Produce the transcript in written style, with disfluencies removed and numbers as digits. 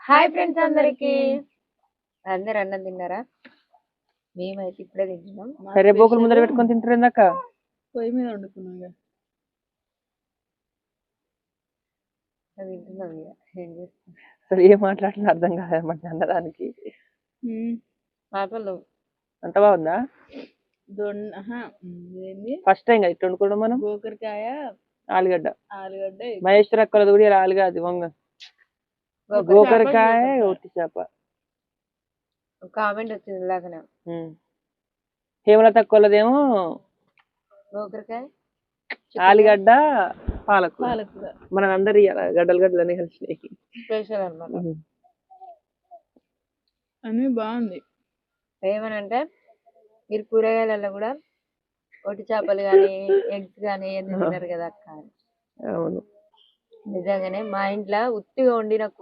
Hi friends అందరికి. అందరు అన్నం తిన్నారా? మేమైతే ఇప్పుడే తింటున్నాం. కరివేపాకులు ముందర పెట్టుకొని తింటారు ఇందాక పొయ్యి మీద వండుకున్నాం తింటున్నాం ఇక ఏం చేస్తాం. అసలు ఏం మాట్లాడుతున్నా అర్థం కాదన్నమాట అన్నదానికి. మాటలు అంత బాగుందా? ఫస్ట్ టైం కదా ఇట్లా వండుకోవడం మనం. గోకరకాయ ఆలుగడ్డ ఆలుగడ్డ మహేశ్వర అక్కలది కూడా ఇలా ఆలుగా అది వంగ గోకరకాయ ఒట్టి చేప. కామెంట్ వచ్చింది ఇలాగనే. హేమలత అక్కలదేమో గోకరకాయ ఆలుగడ్డ పాలకూర. పాలకూర మన అందరి గడ్డలు గడ్డలని కలిసినాయి. స్పెషల్ అన్నమాట. అని బాగుంది. ఏమనంటే మీరు కూరగాయలలో కూడా ఒట్టి చేపలు కానీ ఎగ్స్ కానీ ఏం తింటారు కదా అక్క. అవును నిజంగానే మా ఇంట్లో ఉత్తిగా వండిన కూర